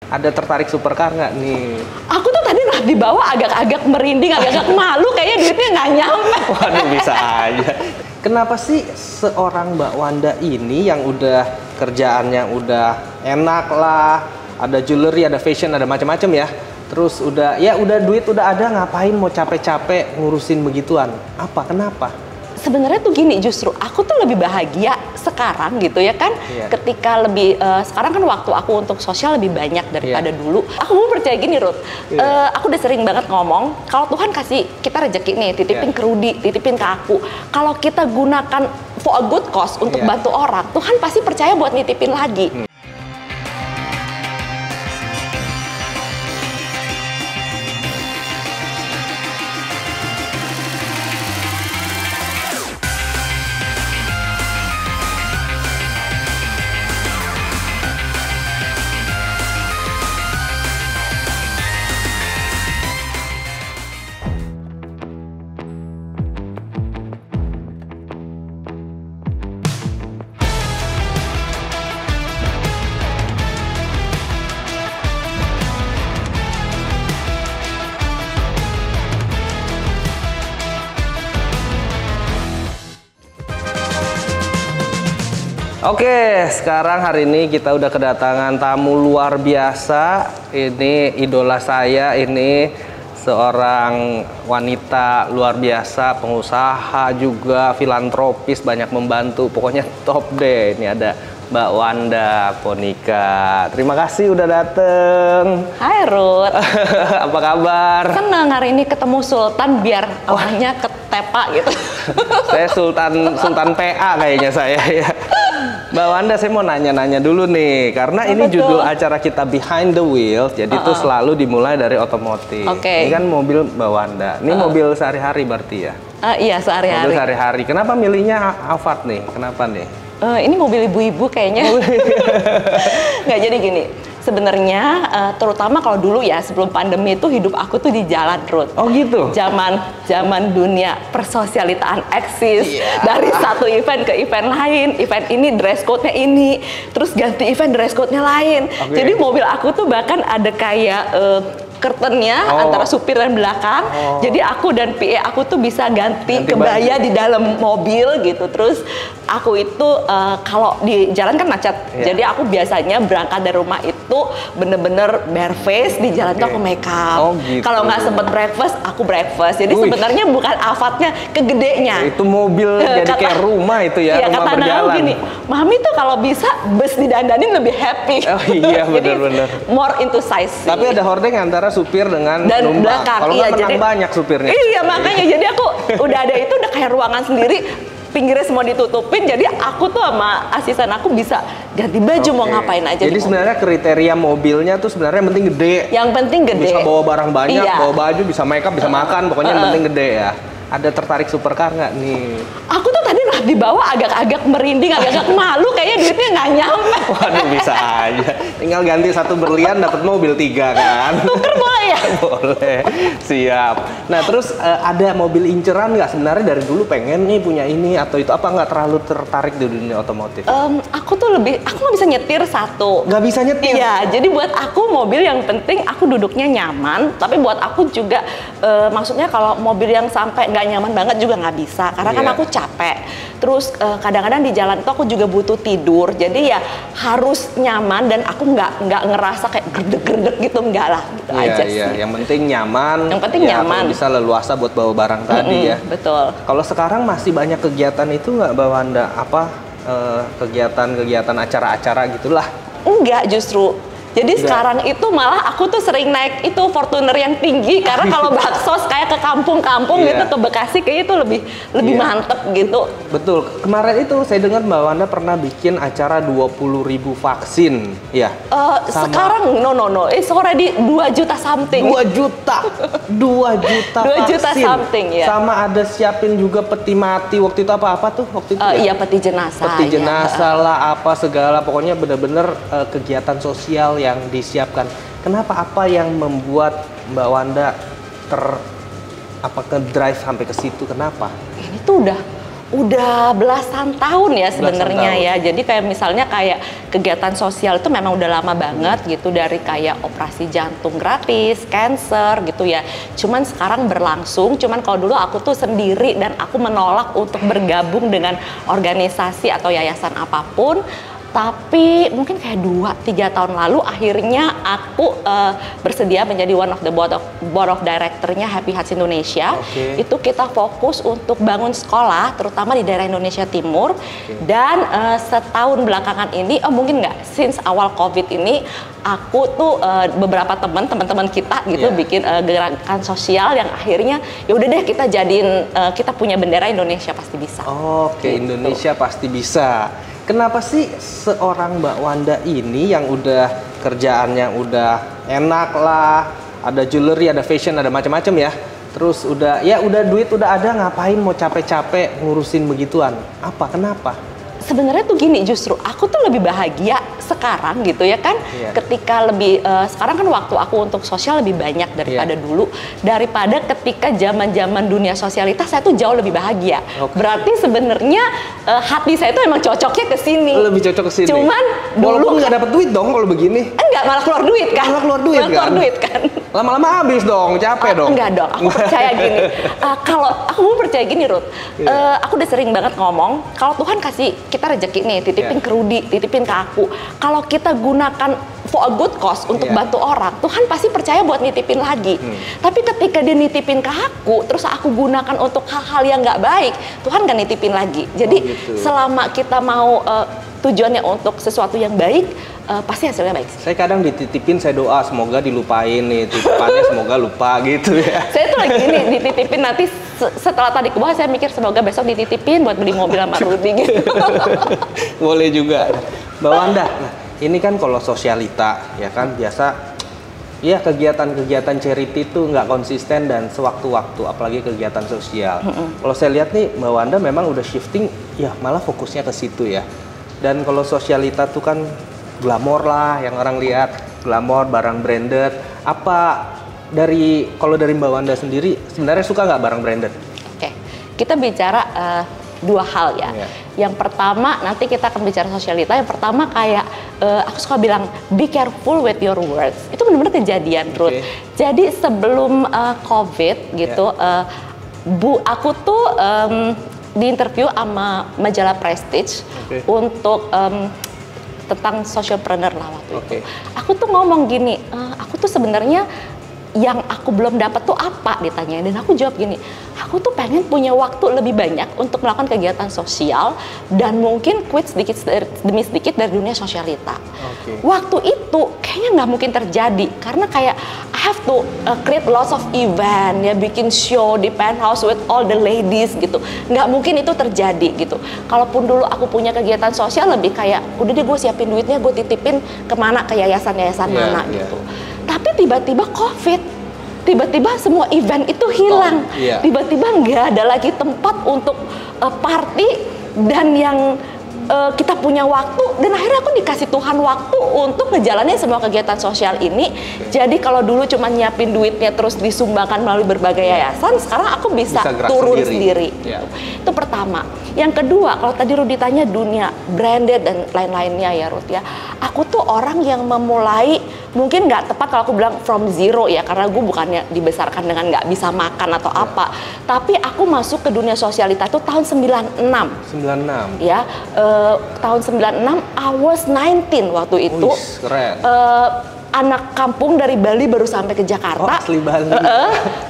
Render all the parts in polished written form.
Ada tertarik supercar nggak nih? Aku tuh tadi di bawah agak-agak merinding, agak-agak malu, kayaknya duitnya nggak nyampe. Waduh, bisa aja. Kenapa sih seorang Mbak Wanda ini yang udah kerjaannya udah enak lah, ada jewelry, ada fashion, ada macam-macam ya. Terus udah duit udah ada, ngapain mau capek-capek ngurusin begituan? Apa? Kenapa? Sebenarnya tuh gini, justru aku tuh lebih bahagia sekarang gitu ya kan. Iya. Ketika lebih sekarang kan waktu aku untuk sosial lebih banyak daripada dulu. Aku mau percaya gini, Ruth. Aku udah sering banget ngomong kalau Tuhan kasih kita rezeki nih, titipin ke Rudy, titipin ke aku. Kalau kita gunakan for a good cause untuk bantu orang, Tuhan pasti percaya buat nitipin lagi. Oke, sekarang hari ini kita udah kedatangan tamu luar biasa. Ini idola saya, ini seorang wanita luar biasa, pengusaha juga, filantropis, banyak membantu. Pokoknya top deh. Ini ada Mbak Wanda Ponika. Terima kasih udah dateng. Hai Ruth. Apa kabar? Senang hari ini ketemu Sultan biar awalnya ketepak gitu. Saya Sultan PA kayaknya saya ya. Mbak Wanda, saya mau nanya-nanya dulu nih, karena ini judul acara kita Behind the Wheels, jadi itu selalu dimulai dari otomotif. Ini kan mobil Mbak Wanda, ini mobil sehari-hari berarti ya? Iya, sehari-hari. Mobil sehari-hari. Kenapa milihnya Alphard nih? Kenapa nih? Ini mobil ibu-ibu kayaknya. Nggak, jadi gini. Sebenarnya terutama kalau dulu ya sebelum pandemi itu hidup aku tuh di jalan, Ruth. Oh gitu. Zaman dunia persosialitaan eksis. Dari satu event ke event lain, event ini dress code-nya ini, terus ganti event dress code-nya lain. Jadi mobil aku tuh bahkan ada kayak curtainnya antara supir dan belakang. Jadi aku dan PA aku tuh bisa ganti kebaya di dalam mobil gitu. Terus aku itu kalau di jalan kan macet. Jadi aku biasanya berangkat dari rumah itu bener-bener bare face, di jalan tuh aku make up. Gitu. Kalau nggak sempet breakfast, aku breakfast. Jadi sebenarnya bukan Alphardnya, kegedenya. Itu mobil jadi kayak rumah itu ya, rumah kata berjalan. Gini, Mami tuh kalau bisa bus didandanin lebih happy. Oh iya, bener-bener. More into size. Tapi ada hordeng antara supir dengan dan belakang. Kalau nggak menang banyak supirnya. Iya, makanya jadi aku udah ada itu udah kayak ruangan sendiri. Pinggirnya semua ditutupin, jadi aku tuh sama asisten aku bisa ganti baju mau ngapain aja. Jadi sebenarnya kriteria mobilnya tuh sebenarnya yang penting gede. Yang penting gede. Bisa bawa barang banyak, bawa baju, bisa make up, bisa makan, pokoknya yang penting gede ya. Ada tertarik supercar nggak nih? Aku tuh tadi di bawah agak-agak merinding, agak-agak malu, kayaknya duitnya nggak nyampe. Waduh, bisa aja. Tinggal ganti satu berlian dapat mobil 3 kan? Tuker boleh ya? Boleh, siap. Nah terus ada mobil inceran nggak sebenarnya dari dulu pengen nih punya ini atau itu, apa nggak terlalu tertarik di dunia otomotif? Aku tuh aku nggak bisa nyetir satu. Nggak bisa nyetir? Iya, jadi buat aku mobil yang penting aku duduknya nyaman, tapi buat aku juga maksudnya kalau mobil yang sampai nggak nyaman banget juga nggak bisa, karena kan aku capek. Terus kadang-kadang di jalan itu aku juga butuh tidur, jadi ya harus nyaman dan aku nggak ngerasa kayak gerdek-gerdek gitu, enggak lah gitu aja sih. Yang penting nyaman. Yang penting nyaman. Bisa leluasa buat bawa barang tadi ya. Betul. Kalau sekarang masih banyak kegiatan itu nggak Mbak Wanda? Apa kegiatan-kegiatan acara-acara gitulah? Enggak, justru. Jadi sekarang itu malah aku tuh sering naik itu Fortuner yang tinggi, karena kalau baksos kayak ke kampung-kampung gitu, ke Bekasi kayak itu lebih mantep gitu. Betul. Kemarin itu saya dengar Mbak Wanda pernah bikin acara 20.000 vaksin. Ya. Sekarang no. It's already 2 juta something. 2 juta. 2 juta 2 juta vaksin. something ya. Sama ada siapin juga peti mati waktu itu, apa tuh waktu itu? Iya, peti jenazah. Peti jenazah lah, apa segala, pokoknya bener-bener kegiatan sosial yang disiapkan. Kenapa, apa yang membuat Mbak Wanda ke drive sampai ke situ? Kenapa? Ini tuh Udah belasan tahun ya sebenarnya ya. Jadi kayak misalnya kayak kegiatan sosial itu memang udah lama banget gitu, dari kayak operasi jantung gratis, cancer gitu ya. Cuman sekarang berlangsung, cuman kalau dulu aku tuh sendiri dan aku menolak untuk bergabung dengan organisasi atau yayasan apapun. Tapi mungkin kayak 2-3 tahun lalu akhirnya aku bersedia menjadi one of the board of director-nya Happy Hearts Indonesia. Itu kita fokus untuk bangun sekolah terutama di daerah Indonesia Timur. Dan setahun belakangan ini, mungkin nggak, since awal COVID ini aku tuh beberapa teman-teman kita gitu bikin gerakan sosial yang akhirnya ya udah deh kita jadiin kita punya bendera Indonesia Pasti Bisa. Gitu. Indonesia Pasti Bisa. Kenapa sih seorang Mbak Wanda ini yang udah kerjaannya udah enak lah, ada jewelry, ada fashion, ada macam-macam ya. Terus udah duit udah ada, ngapain mau capek-capek ngurusin begituan? Kenapa? Sebenarnya tuh gini, justru aku tuh lebih bahagia sekarang gitu ya kan, ketika lebih sekarang kan waktu aku untuk sosial lebih banyak daripada dulu, daripada ketika zaman dunia sosialitas saya tuh jauh lebih bahagia. Berarti sebenarnya hati saya tuh emang cocoknya ke sini. Lebih cocok ke sini. Cuman walaupun nggak dapat duit dong kalau begini. Enggak, malah keluar duit kan. Malah keluar duit kan. Lama-lama habis dong, capek dong. Enggak dong, aku percaya gini. Kalau aku mau percaya gini, Ruth. Aku udah sering banget ngomong, kalau Tuhan kasih kita rezeki nih, titipin ke Rudy, titipin ke aku. Kalau kita gunakan for a good cause untuk bantu orang, Tuhan pasti percaya buat nitipin lagi. Tapi ketika dia nitipin ke aku, terus aku gunakan untuk hal-hal yang nggak baik, Tuhan nggak nitipin lagi. Jadi selama kita mau tujuannya untuk sesuatu yang baik, pasti hasilnya baik. Saya kadang dititipin, saya doa semoga dilupain nih, titipannya semoga lupa gitu ya. Saya tuh lagi ini dititipin, nanti setelah tadi ke bawah saya mikir semoga besok dititipin buat beli mobil sama Rudy gitu. Boleh juga. Mbak Wanda, ini kan kalau sosialita ya kan biasa ya kegiatan-kegiatan charity itu nggak konsisten dan sewaktu-waktu, apalagi kegiatan sosial. Kalau saya lihat nih Mbak Wanda memang udah shifting ya, malah fokusnya ke situ ya. Dan kalau sosialita tuh kan glamor lah yang orang lihat, glamor, barang branded. Kalau dari Mbak Wanda sendiri sebenarnya suka nggak barang branded? Oke, kita bicara dua hal ya. Yang pertama nanti kita akan bicara sosialita. Yang pertama kayak aku suka bilang be careful with your words. Itu benar-benar kejadian, Ruth. Jadi sebelum COVID gitu, aku tuh di interview sama majalah Prestige untuk tentang socialpreneur lah waktu itu. Aku tuh ngomong gini, aku tuh sebenarnya yang aku belum dapat tuh apa, ditanyain, dan aku jawab gini, aku tuh pengen punya waktu lebih banyak untuk melakukan kegiatan sosial dan mungkin quit sedikit demi sedikit dari dunia sosialita. Waktu itu kayaknya nggak mungkin terjadi karena kayak I have to create lots of event ya, bikin show di penthouse with all the ladies gitu, nggak mungkin itu terjadi gitu. Kalaupun dulu aku punya kegiatan sosial lebih kayak udah deh gue siapin duitnya, gue titipin kemana, ke yayasan-yayasan mana gitu. Tapi tiba-tiba COVID, tiba-tiba semua event itu hilang, tiba-tiba nggak ada lagi tempat untuk party dan yang kita punya waktu, dan akhirnya aku dikasih Tuhan waktu untuk ngejalanin semua kegiatan sosial ini. Jadi kalau dulu cuma nyiapin duitnya terus disumbangkan melalui berbagai yayasan, sekarang aku bisa turun sendiri. Itu pertama. Yang kedua, kalau tadi Rudy tanya dunia branded dan lain-lainnya ya Ruth ya, aku tuh orang yang memulai, mungkin nggak tepat kalau aku bilang from zero ya, karena gue bukannya dibesarkan dengan nggak bisa makan atau apa, tapi aku masuk ke dunia sosialita itu tahun 96. 96? Ya, tahun 96, I was 19 waktu itu. Keren. Anak kampung dari Bali baru sampai ke Jakarta. Asli Bali.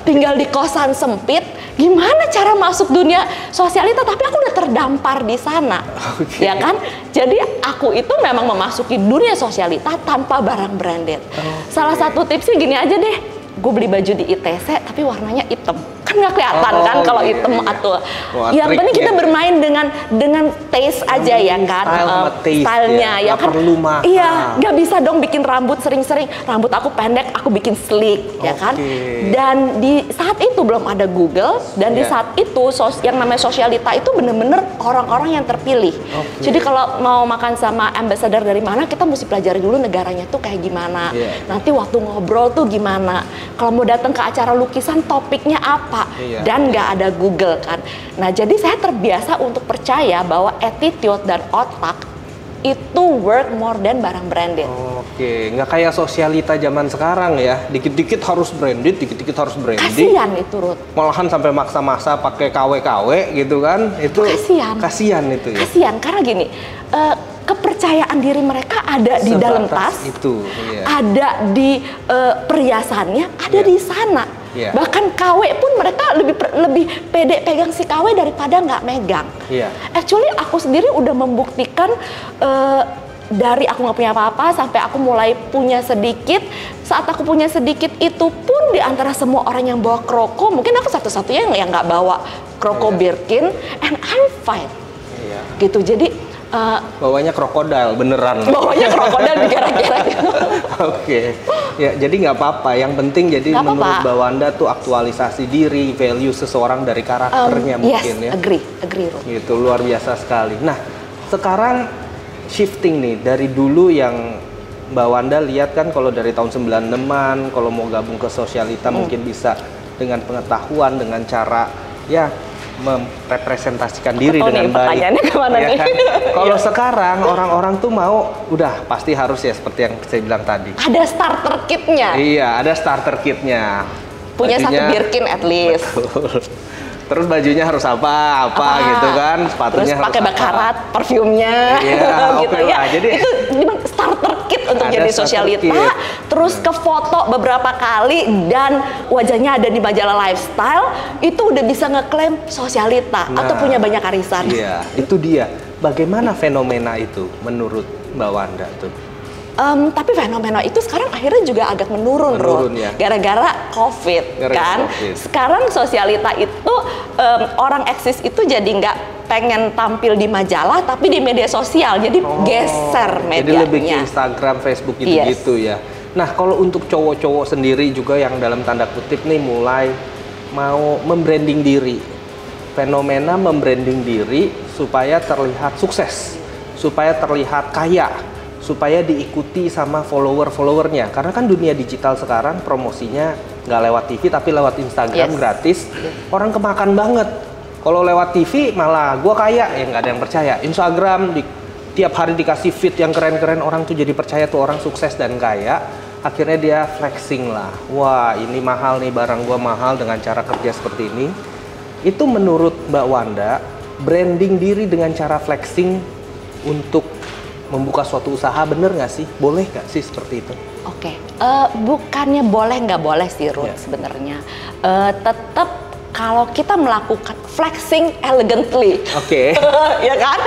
Tinggal di kosan sempit. Gimana cara masuk dunia sosialita? Tapi aku udah terdampar di sana, ya kan? Jadi aku itu memang memasuki dunia sosialita tanpa barang branded. Salah satu tipsnya gini aja deh, gue beli baju di ITC tapi warnanya hitam. Kan nggak kelihatan kan kalau hitam atau yang penting kita bermain dengan taste aja ya kan, stylenya ya kan. Perlu mahal. Iya, nggak bisa dong bikin rambut sering-sering. Rambut aku pendek, aku bikin slick ya kan. Dan di saat itu belum ada Google, dan di saat itu yang namanya sosialita itu bener-bener orang-orang yang terpilih. Jadi kalau mau makan sama ambassador dari mana, kita mesti pelajari dulu negaranya tuh kayak gimana. Nanti waktu ngobrol tuh gimana. Kalau mau datang ke acara lukisan, topiknya apa. dan nggak ada Google kan. Nah jadi saya terbiasa untuk percaya bahwa attitude dan otak itu worth more than barang branded. Oke, nggak kayak sosialita zaman sekarang ya, dikit-dikit harus branded, dikit-dikit harus branded. Kasian itu Ruth. Malahan sampai maksa-maksa pakai KW-KW gitu kan, itu kasian itu ya. Kasian karena gini, kepercayaan diri mereka ada di dalam tas, itu, ada di perhiasannya, ada di sana. Bahkan KW pun mereka lebih pede pegang si KW daripada nggak megang. Actually aku sendiri udah membuktikan dari aku nggak punya apa-apa sampai aku mulai punya sedikit. Saat aku punya sedikit itu pun di antara semua orang yang bawa kroko, mungkin aku satu-satunya yang nggak bawa kroko Birkin, and I'm fine. Gitu. Jadi bawanya krokodil beneran. Bawanya krokodil dikira-kira gitu. Oke. Ya, jadi nggak apa-apa. Yang penting jadi menurut Mbak Wanda tuh aktualisasi diri, value seseorang dari karakternya mungkin ya. Agree. Gitu, luar biasa sekali. Nah, sekarang shifting nih dari dulu yang Mbak Wanda lihat kan kalau dari tahun 96-an kalau mau gabung ke sosialita mungkin bisa dengan pengetahuan, dengan cara ya merepresentasikan diri dengan baik. Ya kan? Kalau sekarang orang-orang tuh mau udah pasti harus ya seperti yang saya bilang tadi. Ada starter kitnya. Iya, ada starter kitnya. Punya bajunya, 1 Birkin at least. Betul. Terus bajunya harus apa gitu kan, sepatunya terus pakai bakarat, parfumnya, gitu ya. Jadi itu starter kit untuk jadi sosialita. Terus ke foto beberapa kali dan wajahnya ada di majalah lifestyle, itu udah bisa ngeklaim sosialita atau punya banyak arisan. Iya, itu dia. Bagaimana fenomena itu menurut Mbak Wanda tuh? Tapi fenomena itu sekarang akhirnya juga agak menurun ya. Gara-gara COVID kan. Sekarang sosialita itu orang eksis itu jadi nggak pengen tampil di majalah tapi di media sosial, jadi geser medianya. Jadi lebih ke Instagram, Facebook gitu ya. Nah kalau untuk cowok-cowok sendiri juga yang dalam tanda kutip nih mulai mau membranding diri, fenomena membranding diri supaya terlihat sukses, supaya terlihat kaya, supaya diikuti sama follower-followernya. Karena kan dunia digital sekarang promosinya nggak lewat TV tapi lewat Instagram gratis. Orang kemakan banget. Kalau lewat TV malah gua kaya, ya nggak ada yang percaya. Instagram tiap hari dikasih feed yang keren-keren, orang tuh jadi percaya tuh orang sukses dan kaya. Akhirnya dia flexing lah. Wah ini mahal nih, barang gua mahal dengan cara kerja seperti ini. Itu menurut Mbak Wanda, branding diri dengan cara flexing untuk membuka suatu usaha bener nggak sih? Boleh nggak sih seperti itu? Oke, bukannya boleh nggak boleh sih Ruth sebenarnya. Tetap kalau kita melakukan flexing elegantly, ya kan?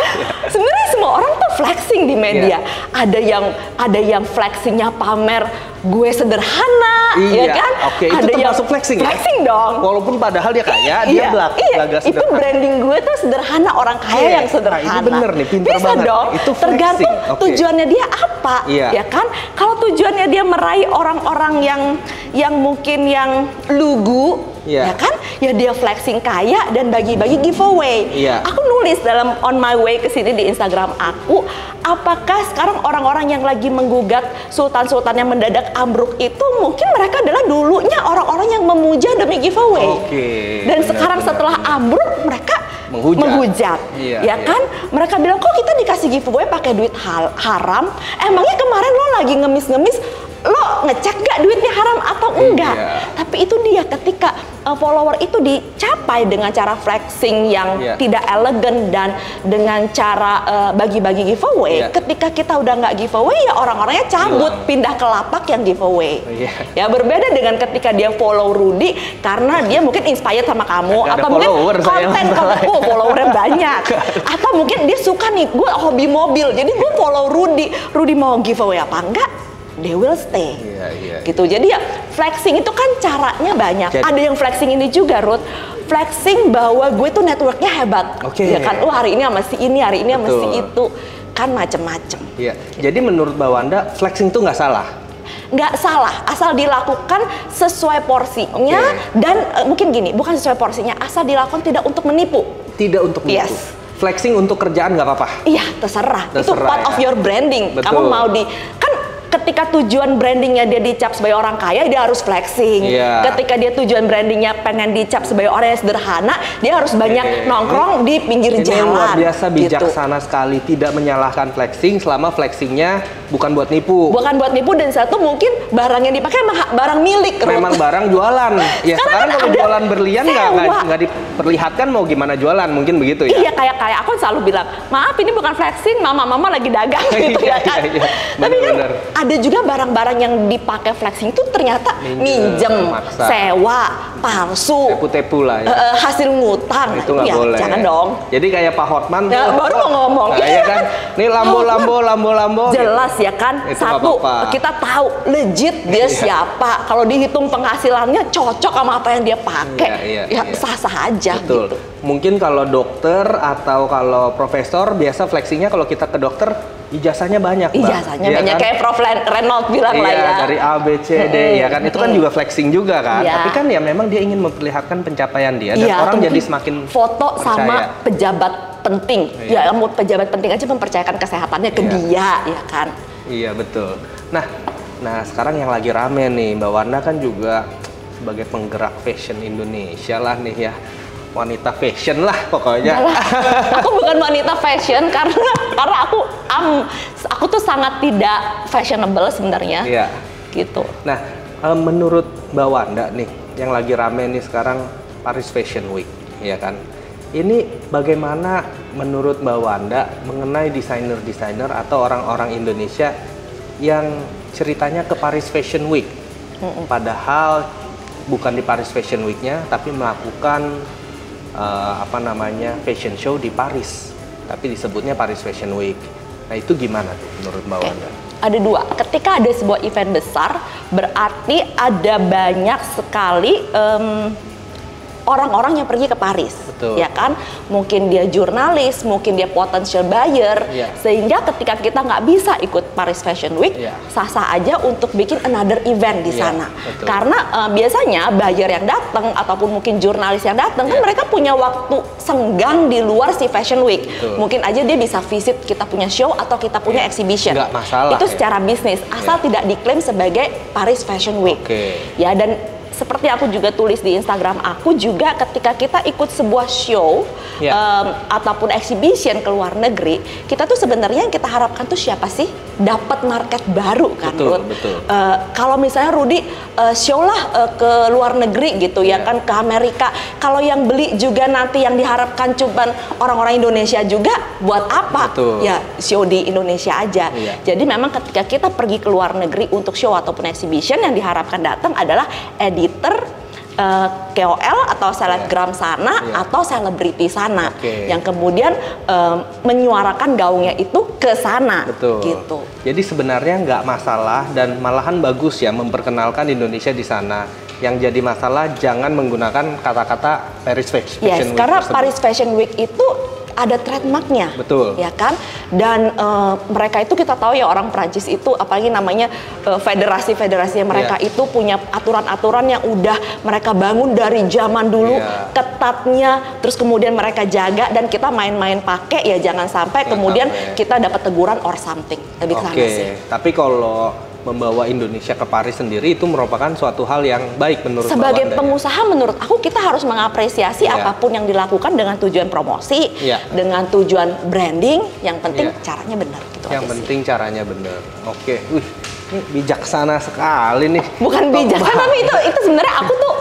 Sebenarnya semua orang tuh flexing di media. Ada yang flexingnya pamer gue sederhana, ya kan? Itu termasuk flexing ya? Flexing dong. Walaupun padahal dia kaya, dia belaga itu branding gue tuh sederhana, orang kaya yang sederhana. Ini bener nih, pinter banget. Dong. Itu tergantung tujuannya dia apa, ya kan? Kalau tujuannya dia meraih orang-orang yang mungkin yang lugu, ya kan? Ya dia flexing kaya dan bagi-bagi giveaway. Aku nulis dalam on my way ke sini di Instagram aku, apakah sekarang orang-orang yang lagi menggugat sultan-sultan yang mendadak ambruk itu mungkin mereka adalah dulunya orang-orang yang memuja demi giveaway. Dan sekarang setelah ambruk mereka menghujat, ya kan? Mereka bilang kok kita dikasih giveaway pakai duit haram? Emangnya kemarin lo lagi ngemis-ngemis, lo ngecek gak duitnya haram atau enggak? Tapi itu dia, ketika follower itu dicapai dengan cara flexing yang tidak elegan dan dengan cara bagi-bagi giveaway. Ketika kita udah nggak giveaway, ya orang-orangnya cabut, pindah ke lapak yang giveaway. Ya berbeda dengan ketika dia follow Rudy karena dia mungkin inspired sama kamu, atau mungkin konten kamu followernya banyak, atau mungkin dia suka nih, gue hobi mobil, jadi gue follow Rudy. Rudy mau giveaway apa enggak? They will stay, gitu. Jadi ya flexing itu kan caranya banyak. Ada yang flexing ini juga, Ruth. Flexing bahwa gue tuh networknya hebat, ya kan? Hari ini sama si ini, hari ini sama si itu, kan macem-macem. Jadi menurut Mbak Wanda, flexing itu nggak salah? Nggak salah, asal dilakukan sesuai porsinya dan mungkin gini, bukan sesuai porsinya, asal dilakukan tidak untuk menipu. Tidak untuk menipu. Flexing untuk kerjaan nggak apa-apa? Iya, terserah. Itu part of your branding. Kamu mau kan ketika tujuan brandingnya dia dicap sebagai orang kaya, dia harus flexing. Ketika dia tujuan brandingnya pengen dicap sebagai orang yang sederhana, dia harus banyak nongkrong di pinggir jalan. Luar biasa bijaksana gitu. sekali, tidak menyalahkan flexing selama flexingnya bukan buat nipu. Bukan buat nipu, dan satu mungkin barang yang dipakai emang barang milik. Memang barang jualan. Ya sekarang kalau jualan berlian nggak diperlihatkan, mau gimana jualan, mungkin begitu ya. Iya, kayak aku selalu bilang, maaf ini bukan flexing, mama lagi dagang gitu ya kan. Tapi kan ada juga barang-barang yang dipakai flexing itu ternyata minjem, sewa, palsu, tepu-tepu lah ya. Hasil ngutang. Itu nggak boleh. Jangan dong. Jadi kayak Pak Hotman baru mau ngomong. Iya kan. Nih lambo. Jelas ya kan. Itu satu, kita tahu legit dia siapa. Kalau dihitung penghasilannya cocok sama apa yang dia pakai. Sah-sah aja. Betul. Gitu. Mungkin kalau dokter atau kalau profesor biasa flexingnya kalau kita ke dokter ijazahnya banyak, Mbak. Ijazahnya banyak kan? Kayak Prof. Renault bilang lah ya. Dari A, B, C, D ya kan. Itu kan juga flexing juga kan. Tapi kan ya memang dia ingin memperlihatkan pencapaian dia dan orang jadi semakin foto percaya. Sama pejabat penting. Ya mau pejabat penting aja mempercayakan kesehatannya ke dia ya kan. Iya betul. Nah sekarang yang lagi rame nih Mbak Wanda kan juga sebagai penggerak fashion Indonesia lah nih ya. Wanita fashion lah pokoknya. Aku bukan wanita fashion karena aku tuh sangat tidak fashionable sebenarnya. Iya. Gitu. Nah, menurut Mbak Wanda nih yang lagi rame nih sekarang Paris Fashion Week, ya kan? Ini bagaimana menurut Mbak Wanda mengenai desainer-desainer atau orang-orang Indonesia yang ceritanya ke Paris Fashion Week? Padahal bukan di Paris Fashion Week-nya, tapi melakukan fashion show di Paris, tapi disebutnya Paris Fashion Week. Nah itu gimana tuh menurut Mbak Wanda? Ada dua. Ketika ada sebuah event besar, berarti ada banyak sekali orang-orang yang pergi ke Paris. Betul. Ya kan? Mungkin dia jurnalis, mungkin dia potential buyer, sehingga ketika kita nggak bisa ikut Paris Fashion Week, sah-sah aja untuk bikin another event di sana. Betul. Karena biasanya buyer yang datang ataupun mungkin jurnalis yang datang kan mereka punya waktu senggang di luar si Fashion Week. Betul. Mungkin aja dia bisa visit kita punya show atau kita punya exhibition. Nggak masalah. Itu secara bisnis, asal tidak diklaim sebagai Paris Fashion Week. Ya, dan seperti aku juga tulis di Instagram aku juga, ketika kita ikut sebuah show ataupun exhibition ke luar negeri, kita tuh sebenarnya yang kita harapkan tuh siapa sih? Dapat market baru kan, Rud? Kalau misalnya Rudy show lah ke luar negeri gitu ya kan, ke Amerika. Kalau yang beli juga nanti yang diharapkan cuman orang-orang Indonesia juga, buat apa? Ya show di Indonesia aja. Jadi memang ketika kita pergi ke luar negeri untuk show ataupun exhibition, yang diharapkan datang adalah editor, KOL atau selebgram sana atau selebriti sana yang kemudian menyuarakan gaungnya itu ke sana. Gitu. Jadi sebenarnya nggak masalah dan malahan bagus ya memperkenalkan Indonesia di sana. Yang jadi masalah jangan menggunakan kata-kata Paris Fashion Week. Karena Paris Fashion Week itu ada trademarknya, ya kan? Dan mereka itu kita tahu ya, orang Prancis itu apalagi namanya federasi-federasi mereka itu punya aturan-aturan yang udah mereka bangun dari zaman dulu, ketatnya, terus kemudian mereka jaga, dan kita main-main pakai ya jangan sampai kemudian kita dapat teguran or something. Lebih ke sana sih. Tapi kalau membawa Indonesia ke Paris sendiri itu merupakan suatu hal yang baik menurut sebagai pengusaha ya? Menurut aku kita harus mengapresiasi apapun yang dilakukan dengan tujuan promosi, dengan tujuan branding. Yang penting caranya benar gitu. Yang penting caranya benar. Wih, ini bijaksana sekali nih. Bukan bijaksana, tapi itu sebenarnya aku tuh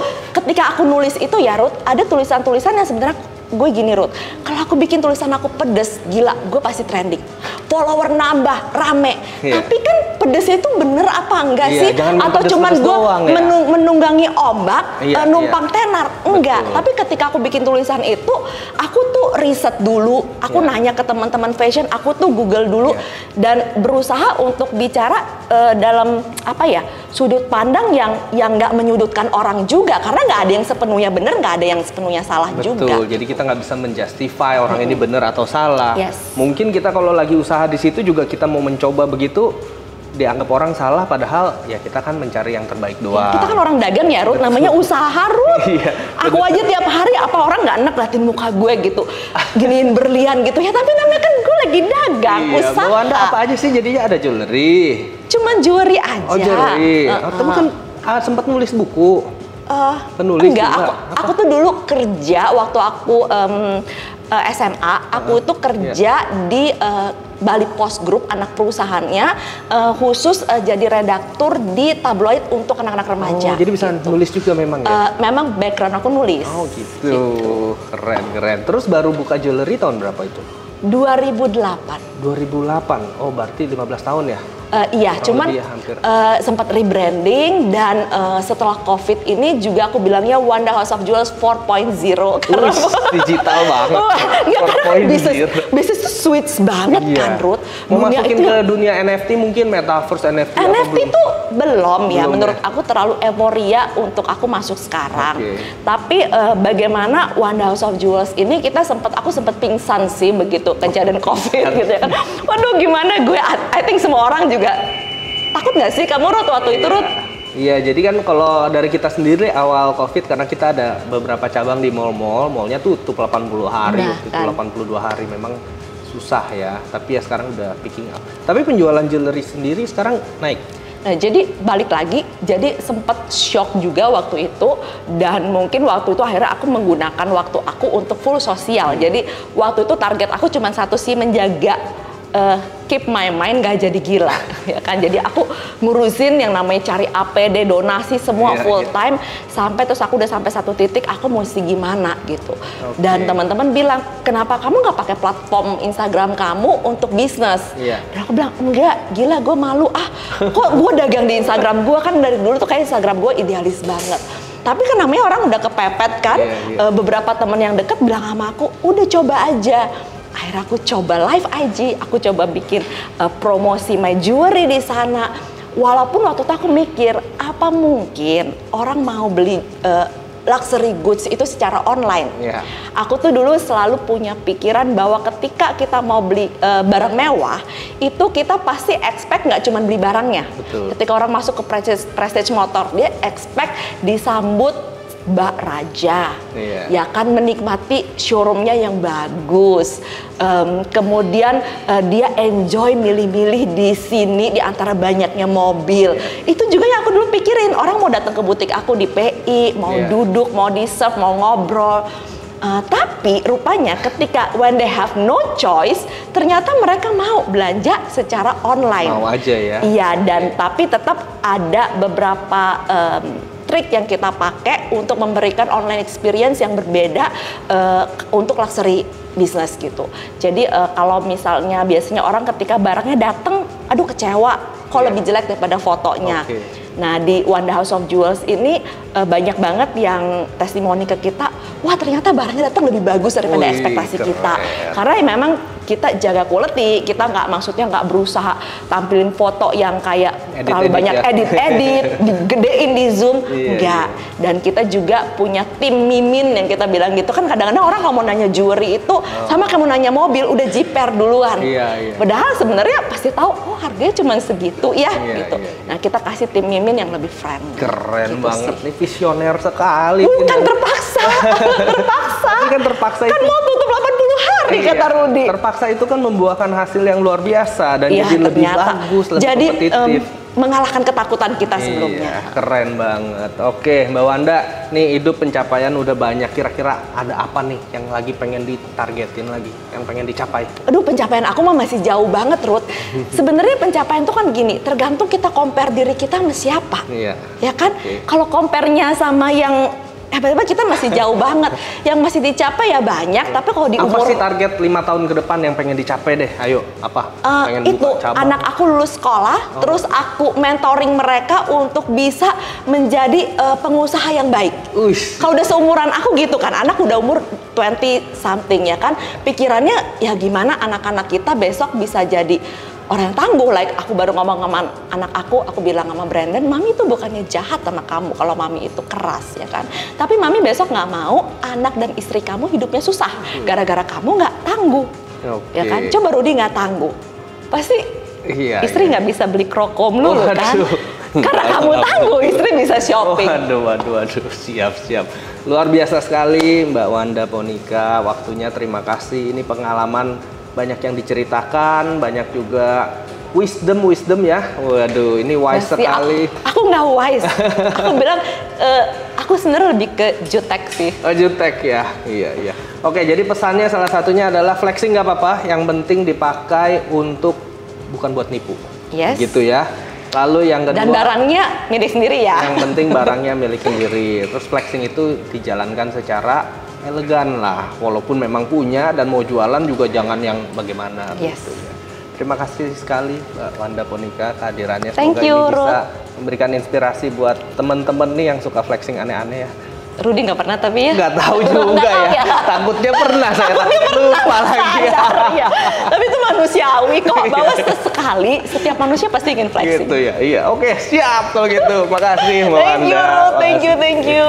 ketika aku nulis itu ya Ruth, ada tulisan-tulisan yang sebenarnya gue gini Ruth, kalau aku bikin tulisan aku pedes, gila, gue pasti trending, follower nambah, rame. Tapi kan pedesnya itu bener apa enggak sih? Atau cuman gue menunggangi ombak, numpang tenar? Enggak. Tapi ketika aku bikin tulisan itu, aku tuh riset dulu, aku nanya ke teman-teman fashion, aku tuh Google dulu, dan berusaha untuk bicara dalam sudut pandang yang nggak menyudutkan orang juga, karena nggak ada yang sepenuhnya bener, nggak ada yang sepenuhnya salah juga. Jadi kita nggak bisa menjustify orang ini bener atau salah. Mungkin kita kalau lagi usaha di situ juga kita mau mencoba begitu, dianggap orang salah, padahal ya kita kan mencari yang terbaik doang. Kita kan orang dagang ya Ruth, namanya usaha Ruth. Aku aja tiap hari apa orang nggak enak liatin muka gue gitu, giniin berlian gitu ya, tapi namanya kan gue lagi dagang, usaha. Anda apa aja sih jadinya? Ada jewelry, Cuman jewelry aja. Oh, jewelry. Tapi kan sempat nulis buku. Penulis enggak, juga. aku tuh dulu kerja waktu aku SMA, aku itu kerja di Bali Post Group, anak perusahaannya, khusus jadi redaktur di tabloid untuk anak-anak remaja. Oh, jadi bisa nulis juga memang ya? Memang background aku nulis. Oh gitu. Keren. Terus baru buka jewelry tahun berapa itu? 2008. 2008. Oh, berarti 15 tahun ya? Iya, cuman sempat rebranding dan setelah COVID ini juga aku bilangnya Wanda House of Jewels 4.0 karena digital banget. Bisnis tuh switch banget kan, Ruth. Mau masukin ke dunia NFT mungkin metaverse NFT. NFT itu belum ya, menurut aku terlalu euforia untuk aku masuk sekarang. Tapi bagaimana Wanda House of Jewels ini aku sempat pingsan sih begitu kejadian COVID gitu ya kan. Waduh, gimana gue? I think semua orang juga takut nggak sih kamu, Ruth, waktu itu, Ruth? Iya, jadi kan kalau dari kita sendiri awal COVID, karena kita ada beberapa cabang di mall-mallnya tutup 80 hari, kan? 82 hari memang susah ya. Tapi ya sekarang udah picking up. Tapi penjualan jewelry sendiri sekarang naik. Nah, jadi balik lagi, jadi sempat shock juga waktu itu, dan mungkin waktu itu akhirnya aku menggunakan waktu aku untuk full sosial. Jadi waktu itu target aku cuma satu sih, menjaga keep my mind gak jadi gila ya kan. Jadi aku ngurusin yang namanya cari APD, donasi semua full time sampai terus aku udah sampai satu titik aku mesti gimana gitu. Dan teman-teman bilang, kenapa kamu nggak pakai platform Instagram kamu untuk bisnis? Dan aku bilang, enggak, gila, gue malu kok gue dagang di Instagram gue, kan dari dulu tuh kayak Instagram gue idealis banget. Tapi kan namanya orang udah kepepet kan. Beberapa teman yang deket bilang sama aku, udah coba aja. Akhirnya aku coba live IG, aku coba bikin promosi my jewelry di sana. Walaupun waktu itu aku mikir, apa mungkin orang mau beli luxury goods itu secara online. Aku tuh dulu selalu punya pikiran bahwa ketika kita mau beli barang mewah, itu kita pasti expect nggak cuma beli barangnya. Ketika orang masuk ke prestige motor, dia expect disambut Mbak Raja, ya kan, menikmati showroomnya yang bagus. Kemudian dia enjoy milih-milih di sini di antara banyaknya mobil. Itu juga yang aku dulu pikirin. Orang mau datang ke butik aku di PI, mau duduk, mau di-serve, mau ngobrol. Tapi rupanya ketika when they have no choice, ternyata mereka mau belanja secara online. Mau aja ya. Iya, dan tapi tetap ada beberapa trik yang kita pakai untuk memberikan online experience yang berbeda untuk luxury business gitu. Jadi kalau misalnya biasanya orang ketika barangnya datang, aduh kecewa, kok lebih jelek daripada fotonya. Nah, di Wanda House of Jewels ini banyak banget yang testimoni ke kita, wah ternyata barangnya datang lebih bagus daripada ekspektasi kita. Karena memang kita jaga quality, kita maksudnya nggak berusaha tampilin foto yang kayak terlalu banyak edit-edit, digedein di zoom, enggak. Dan kita juga punya tim mimin yang kita bilang gitu kan, kadang-kadang orang kalau mau nanya jewelry itu sama kayak mau nanya mobil, udah jiper duluan. Padahal sebenarnya pasti tahu, oh harganya cuma segitu ya gitu. Nah, kita kasih tim mimin yang lebih friendly. Keren gitu banget sih. nih, visioner sekali. Bukan terpaksa. Ini kan terpaksa kan itu. mau tutup 80 hari kata Rudy. Terpaksa itu kan membuahkan hasil yang luar biasa dan jadi lebih bagus, lebih kompetitif. Mengalahkan ketakutan kita sebelumnya. Keren banget. Oke, Mbak Wanda, nih hidup pencapaian udah banyak. Kira-kira ada apa nih yang lagi pengen ditargetin lagi, yang pengen dicapai? Aduh, pencapaian aku mah masih jauh banget, Ruth. Sebenarnya pencapaian itu kan gini, tergantung kita compare diri kita sama siapa. Ya kan? Kalau compare-nya sama yang kita masih jauh banget. Yang masih dicapai ya banyak, tapi kalau di umur... Apa sih target 5 tahun ke depan yang pengen dicapai deh? Ayo, apa? Pengen itu, anak aku lulus sekolah, terus aku mentoring mereka untuk bisa menjadi pengusaha yang baik. Kalau udah seumuran aku gitu kan, anak udah umur 20 something ya kan, pikirannya ya gimana anak-anak kita besok bisa jadi orang yang tangguh. Like aku baru ngomong sama anak aku bilang sama Brandon, mami itu bukannya jahat sama kamu kalau mami itu keras ya kan, tapi mami besok nggak mau anak dan istri kamu hidupnya susah gara-gara kamu nggak tangguh. Ya kan, coba Rudy nggak tangguh, pasti istri nggak bisa beli krokom lu kan, karena kamu tangguh istri bisa shopping. Waduh, siap. Luar biasa sekali Mbak Wanda Ponika, waktunya terima kasih. Ini pengalaman banyak yang diceritakan, banyak juga wisdom ya. Waduh, ini wise Pasti sekali. Aku nggak wise. Aku bilang aku sebenarnya lebih ke jutek sih. Oh, jutek ya. Iya. Oke, jadi pesannya salah satunya adalah flexing nggak apa-apa, yang penting dipakai untuk bukan buat nipu. Yes. Gitu ya. Lalu yang kedua, Dan barangnya milik sendiri ya. yang penting barangnya milik sendiri. Terus flexing itu dijalankan secara elegan lah, walaupun memang punya dan mau jualan juga jangan yang bagaimana. Yes. Gitu ya. Terima kasih sekali Mbak Wanda Ponika kehadirannya. Thank Semoga you, ini bisa Ruth. memberikan inspirasi buat teman-teman nih yang suka flexing aneh-aneh ya. Rudy nggak pernah tapi ya. Nggak tahu juga Nggak tahu ya. Takutnya pernah saya lupa lagi. Ya. Tapi itu manusiawi kok. Bahwa sekali setiap manusia pasti ingin flexing. Gitu ya. Iya. Oke, siap kalau gitu. Makasih Mbak Wanda. Thank you, Ruth. Thank you.